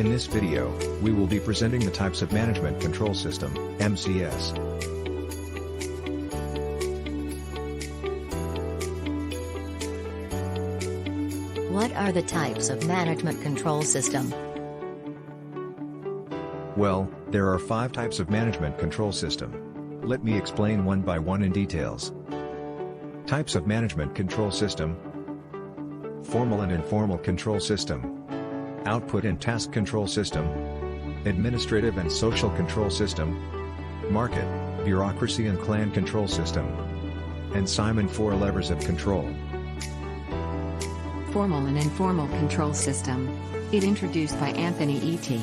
In this video, we will be presenting the types of Management Control System, MCS. What are the types of Management Control System? Well, there are 5 types of Management Control System. Let me explain one by one in details. Types of Management Control System: Formal and Informal Control System, Output and Task Control System, Administrative and Social Control System, Market, Bureaucracy and Clan Control System, and Simon 4 Levers of Control. Formal and Informal Control System. It introduced by Anthony E.T.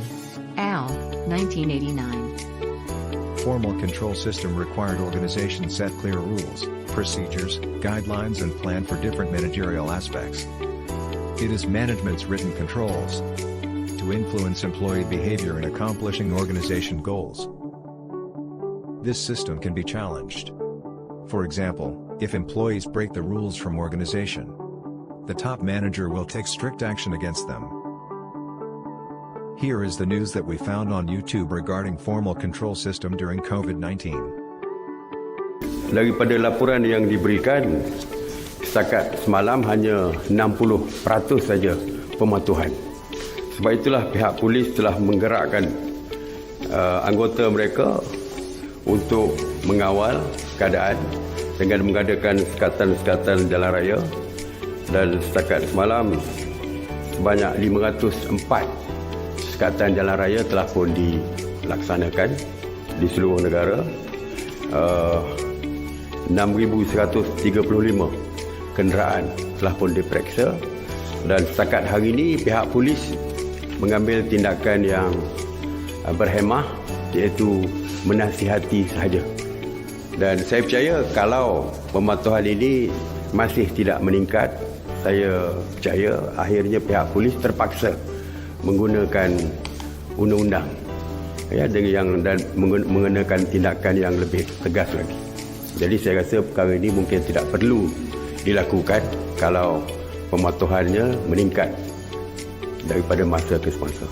Al., 1989. Formal control system required organizations set clear rules, procedures, guidelines and plan for different managerial aspects. It is management's written controls to influence employee behavior in accomplishing organization goals. This system can be challenged. For example, if employees break the rules from organization, the top manager will take strict action against them. Here is the news that we found on YouTube regarding formal control system during COVID-19. Daripada laporan yang diberikan, setakat semalam hanya 60% saja pematuhan. Sebab itulah pihak polis telah menggerakkan anggota mereka untuk mengawal keadaan dengan mengadakan sekatan-sekatan jalan raya, dan setakat semalam sebanyak 504 sekatan jalan raya telah pun dilaksanakan di seluruh negara. 6,135 kenderaan telah pun diperiksa, dan setakat hari ini pihak polis mengambil tindakan yang berhemah, iaitu menasihati sahaja. Dan saya percaya kalau pematuhan ini masih tidak meningkat, saya percaya akhirnya pihak polis terpaksa menggunakan undang-undang dan mengenakan tindakan yang lebih tegas lagi. Jadi saya rasa perkara ini mungkin tidak perlu dilakukan kalau pematuhannya meningkat daripada masa ke semasa.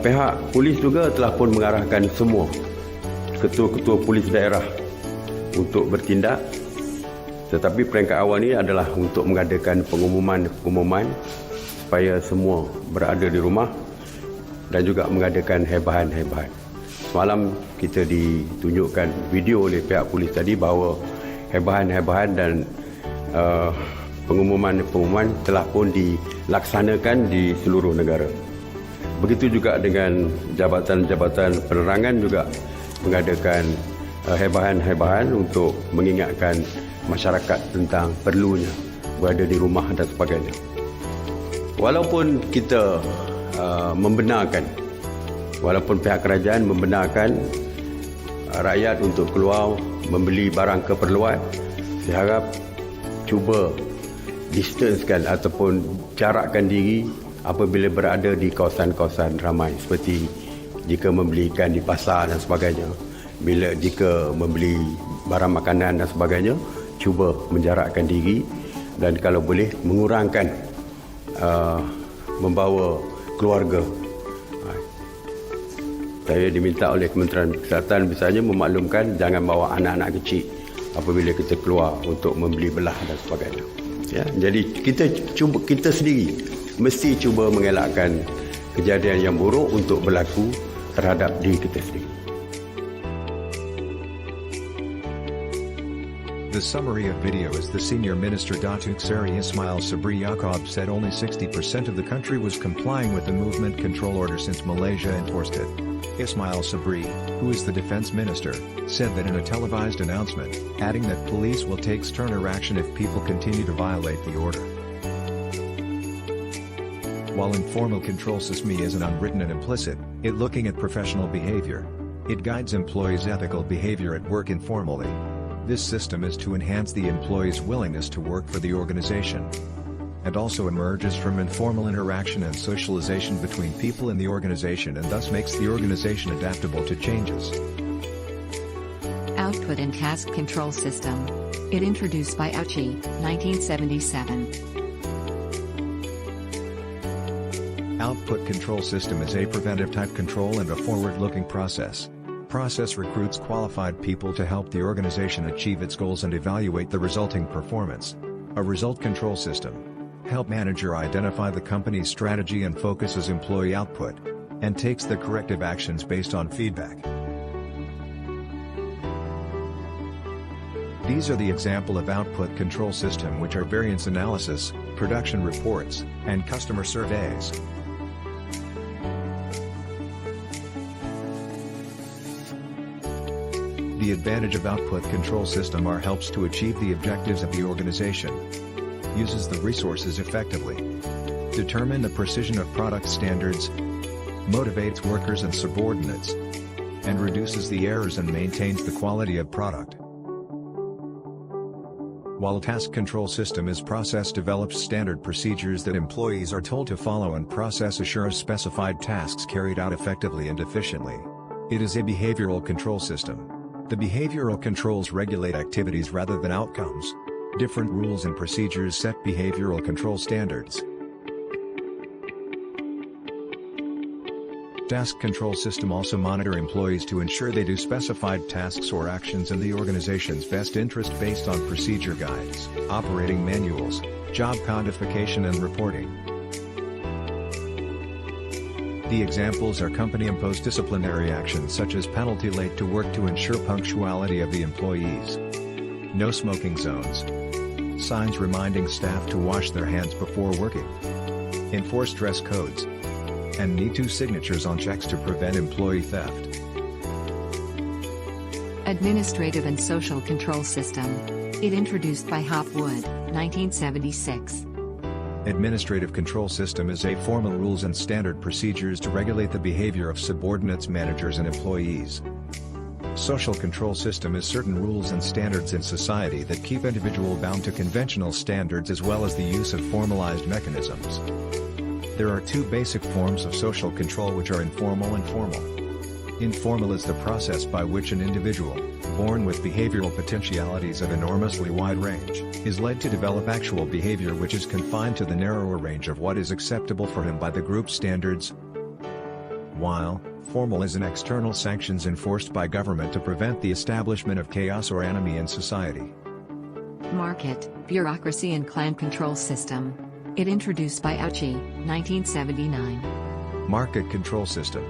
Pihak polis juga telah pun mengarahkan semua ketua-ketua polis daerah untuk bertindak, tetapi peringkat awal ini adalah untuk mengadakan pengumuman supaya semua berada di rumah dan juga mengadakan hebahan-hebahan. Semalam kita ditunjukkan video oleh pihak polis tadi bahawa hebahan-hebahan dan pengumuman-pengumuman telah pun dilaksanakan di seluruh negara. Begitu juga dengan jabatan-jabatan penerangan juga mengadakan hebahan-hebahan untuk mengingatkan masyarakat tentang perlunya berada di rumah dan sebagainya. Walaupun kita walaupun pihak kerajaan membenarkan rakyat untuk keluar membeli barang keperluan, saya harap cuba distancekan ataupun jarakkan diri apabila berada di kawasan-kawasan ramai, seperti jika membeli ikan di pasar dan sebagainya. Jika membeli barang makanan dan sebagainya, cuba menjarakkan diri, dan kalau boleh mengurangkan membawa keluarga. Saya diminta oleh Kementerian Kesihatan misalnya memaklumkan jangan bawa anak-anak kecil apabila kita keluar untuk membeli belah dan sebagainya. Ya, jadi kita sendiri mesti cuba mengelakkan kejadian yang buruk untuk berlaku terhadap diri kita sendiri. The summary of video is the Senior Minister Datuk Seri Ismail Sabri Yaakob said only 60% of the country was complying with the movement control order since Malaysia enforced it. Ismail Sabri, who is the Defence Minister, said that in a televised announcement, adding that police will take sterner action if people continue to violate the order. While informal control system is an unwritten and implicit, it looking at professional behavior. It guides employees' ethical behavior at work informally. This system is to enhance the employee's willingness to work for the organization, and also emerges from informal interaction and socialization between people in the organization and thus makes the organization adaptable to changes. Output and Task Control System. It introduced by Auchi, 1977. Output control system is a preventive type control and a forward-looking process. Process recruits qualified people to help the organization achieve its goals and evaluate the resulting performance. A result control system. Help manager identify the company's strategy and focuses employee output, and takes the corrective actions based on feedback. These are the example of output control system, which are variance analysis, production reports, and customer surveys. The advantage of output control system are helps to achieve the objectives of the organization, uses the resources effectively, determine the precision of product standards, motivates workers and subordinates, and reduces the errors and maintains the quality of product. While task control system is process develops standard procedures that employees are told to follow, and process assures specified tasks carried out effectively and efficiently. It is a behavioral control system. The behavioral controls regulate activities rather than outcomes. Different rules and procedures set behavioral control standards. Task control system also monitor employees to ensure they do specified tasks or actions in the organization's best interest based on procedure guides, operating manuals, job codification and reporting. The examples are company-imposed disciplinary actions such as penalty late to work to ensure punctuality of the employees, no smoking zones, signs reminding staff to wash their hands before working, enforced dress codes, and need to signatures on checks to prevent employee theft. Administrative and Social Control System. It introduced by Hopwood, 1976. Administrative control system is a formal rules and standard procedures to regulate the behavior of subordinates, managers and employees. Social control system is certain rules and standards in society that keep individual bound to conventional standards as well as the use of formalized mechanisms. There are two basic forms of social control, which are informal and formal. Informal is the process by which an individual, born with behavioral potentialities of enormously wide range, is led to develop actual behavior which is confined to the narrower range of what is acceptable for him by the group standards, while formal is an external sanctions enforced by government to prevent the establishment of chaos or enemy in society. Market, Bureaucracy and Clan Control System. It introduced by Auchi, 1979. Market control system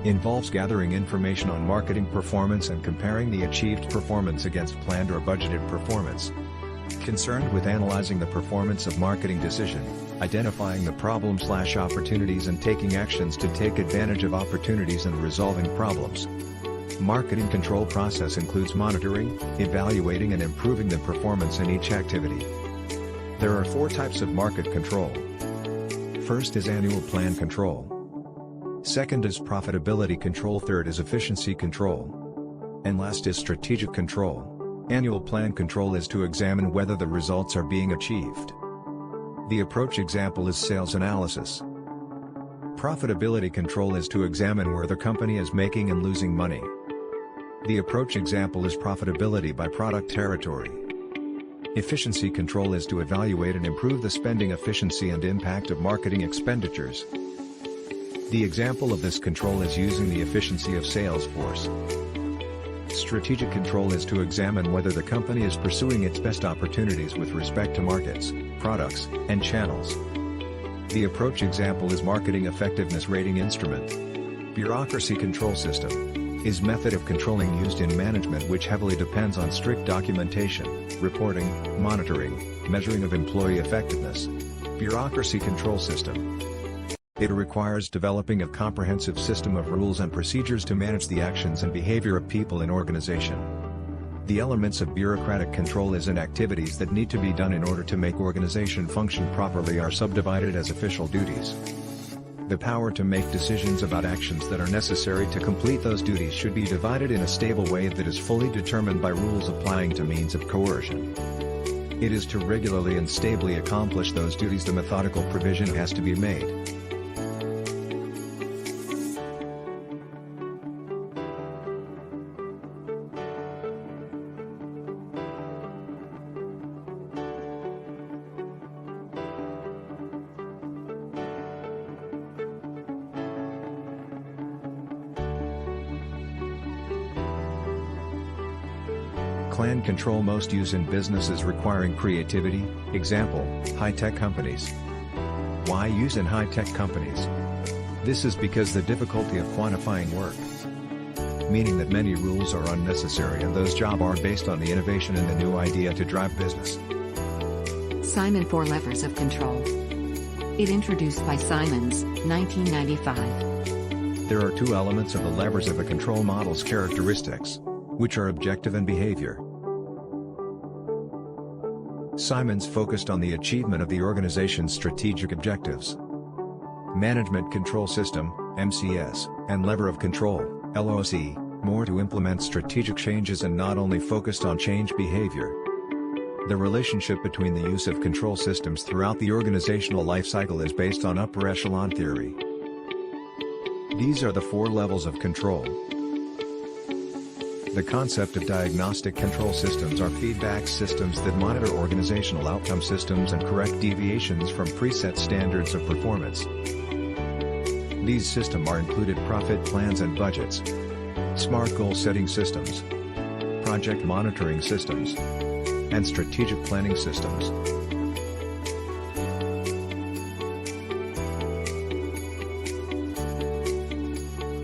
involves gathering information on marketing performance and comparing the achieved performance against planned or budgeted performance. Concerned with analyzing the performance of marketing decision, identifying the problem/opportunities and taking actions to take advantage of opportunities and resolving problems. Marketing control process includes monitoring, evaluating and improving the performance in each activity. There are 4 types of market control. First is annual plan control. Second is profitability control. Third is efficiency control. And last is strategic control. Annual plan control is to examine whether the results are being achieved. The approach example is sales analysis. Profitability control is to examine where the company is making and losing money. The approach example is profitability by product territory. Efficiency control is to evaluate and improve the spending efficiency and impact of marketing expenditures. The example of this control is using the efficiency of sales force. Strategic control is to examine whether the company is pursuing its best opportunities with respect to markets, products, and channels. The approach example is marketing effectiveness rating instrument. Bureaucracy control system is method of controlling used in management which heavily depends on strict documentation, reporting, monitoring, measuring of employee effectiveness. Bureaucracy control system. It requires developing a comprehensive system of rules and procedures to manage the actions and behavior of people in organization. The elements of bureaucratic control is in activities that need to be done in order to make organization function properly are subdivided as official duties. The power to make decisions about actions that are necessary to complete those duties should be divided in a stable way that is fully determined by rules applying to means of coercion. It is to regularly and stably accomplish those duties the methodical provision has to be made. Clan control most use in businesses requiring creativity, example, high-tech companies. Why use in high-tech companies? This is because the difficulty of quantifying work, meaning that many rules are unnecessary and those jobs are based on the innovation and the new idea to drive business. Simon 4 Levers of Control. It introduced by Simons, 1995. There are two elements of the levers of a control model's characteristics, which are objective and behavior. Simons focused on the achievement of the organization's strategic objectives. Management Control System, MCS, and Lever of Control, LOC, more to implement strategic changes and not only focused on change behavior. The relationship between the use of control systems throughout the organizational life cycle is based on upper echelon theory. These are the four levels of control. The concept of diagnostic control systems are feedback systems that monitor organizational outcome systems and correct deviations from preset standards of performance. These systems are included profit plans and budgets, smart goal setting systems, project monitoring systems, and strategic planning systems.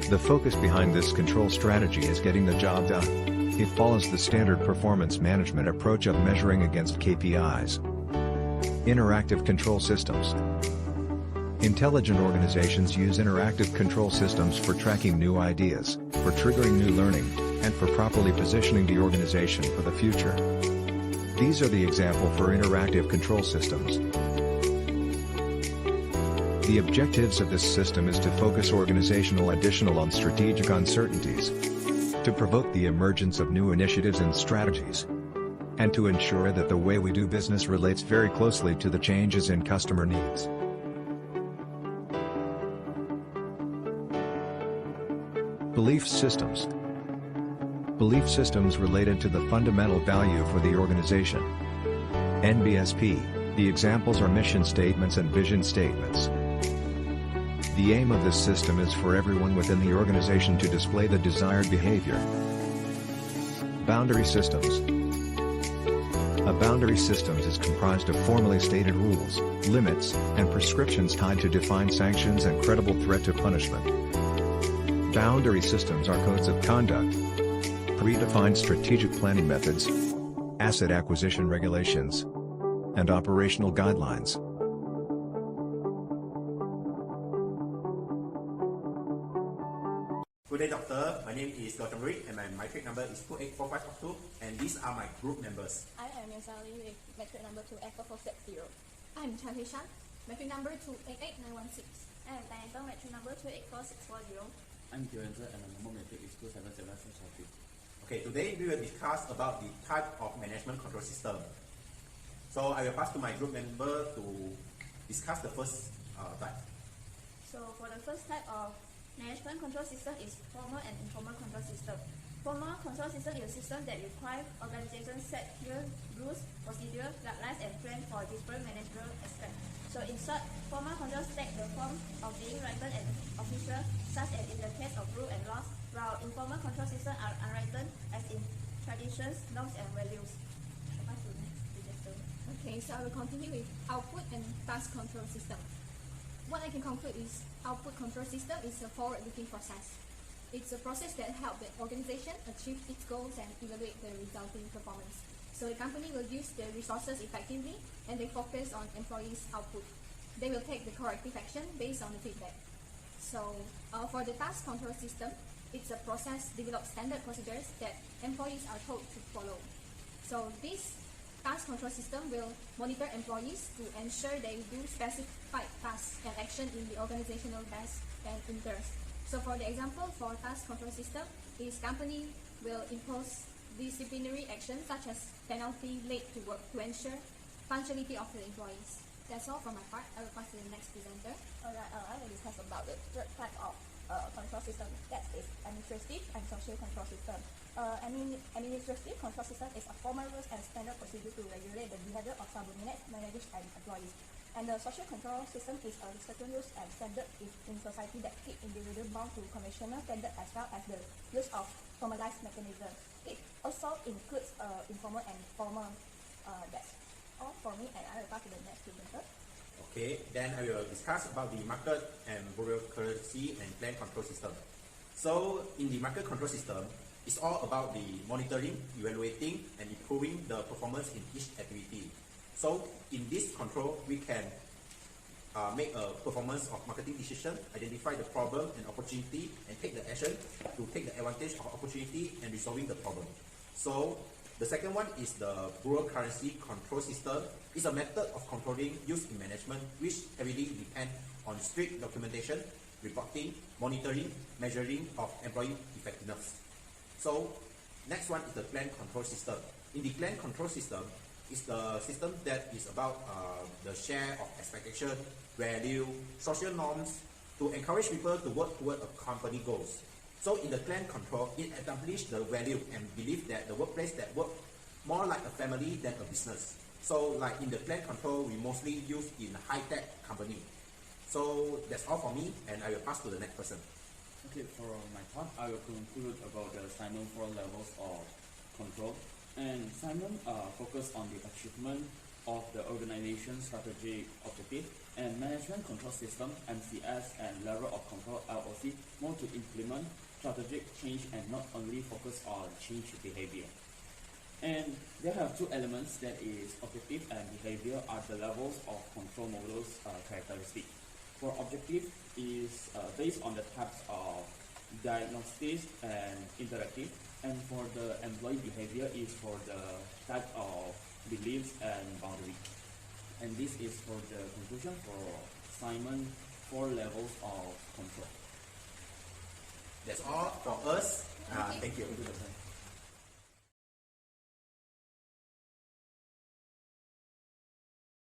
The focus behind this control strategy is getting the job done. It follows the standard performance management approach of measuring against KPIs. Interactive control systems. Intelligent organizations use interactive control systems for tracking new ideas, for triggering new learning, and for properly positioning the organization for the future. These are the example for interactive control systems. The objectives of this system is to focus organizational additional on strategic uncertainties, to provoke the emergence of new initiatives and strategies, and to ensure that the way we do business relates very closely to the changes in customer needs. Belief systems. Belief systems related to the fundamental value for the organization. NBSP, the examples are mission statements and vision statements. The aim of this system is for everyone within the organization to display the desired behavior. Boundary systems. A boundary system is comprised of formally stated rules, limits, and prescriptions tied to defined sanctions and credible threat to punishment. Boundary systems are codes of conduct, predefined strategic planning methods, asset acquisition regulations, and operational guidelines. Good day, Doctor. My name is Dr. Rick and my matric number is 284542, and these are my group members. I am Azliani with matric number 284460. I'm Shan, matric number 288916. I am Binti, matric number 284640. I'm Haniza and my number matric is 277643. Okay, today we will discuss about the type of management control system. So I will pass to my group member to discuss the first type. So for the first type of management control system is formal and informal control system. Formal control system is a system that requires organizations set clear rules, procedures, guidelines, and plans for different managerial aspects. So in short, formal control takes the form of being written and official, such as in the case of rules and laws, while informal control systems are unwritten, as in traditions, norms, and values. Okay, so I will continue with output and task control system. What I can conclude is output control system is a forward-looking process. It's a process that helps the organization achieve its goals and evaluate the resulting performance. So the company will use the resources effectively and they focus on employees' output. They will take the corrective action based on the feedback. So for the task control system, it's a process develops standard procedures that employees are told to follow. So this task control system will monitor employees to ensure they do specified identified tasks and action in the organizational best and interest. So for the example, for task control system, is company will impose disciplinary action such as penalty late to work to ensure punctuality of the employees. That's all from my part. I will pass to the next presenter. Alright, I will discuss about the third type of control system, that is administrative and social control system. Administrative control system is a formal rules and standard procedure to regulate the behavior of subordinates, managers, and employees. And the social control system is a certain rules and standard in society that keep individuals bound to conventional standard as well as the use of formalized mechanisms. It also includes informal and formal. That's all for me, and I will pass to the next presenter. Okay, then I will discuss about the market and bureaucracy and plan control system. So in the market control system, it's all about the monitoring, evaluating, and improving the performance in each activity. So in this control, we can make a performance of marketing decision, identify the problem and opportunity, and take the action to take the advantage of opportunity and resolving the problem. So the second one is the bureaucracy control system. It's a method of controlling used in management which heavily depend on strict documentation, reporting, monitoring, measuring of employee effectiveness. So next one is the plan control system. In the plan control system, it's the system that is about the share of expectation, value, social norms to encourage people to work toward a company goals. So in the plan control, it establishes the value and belief that the workplace that work more like a family than a business. So like in the plan control, we mostly use in high-tech company. So that's all for me, and I will pass to the next person. Okay, for my part, I will conclude about the Simon 4 levels of control. And Simon focused on the achievement of the organization's strategic objective, and management control system, MCS, and level of control, LOC, more to implement strategic change and not only focus on change behavior. And there have two elements, that is objective and behavior, are the levels of control models characteristic. For objective is based on the types of diagnostic and interactive, and for the employee behavior is for the type of beliefs and boundary. And this is for the conclusion for Simon 4 levels of control. That's all for us. Thank you.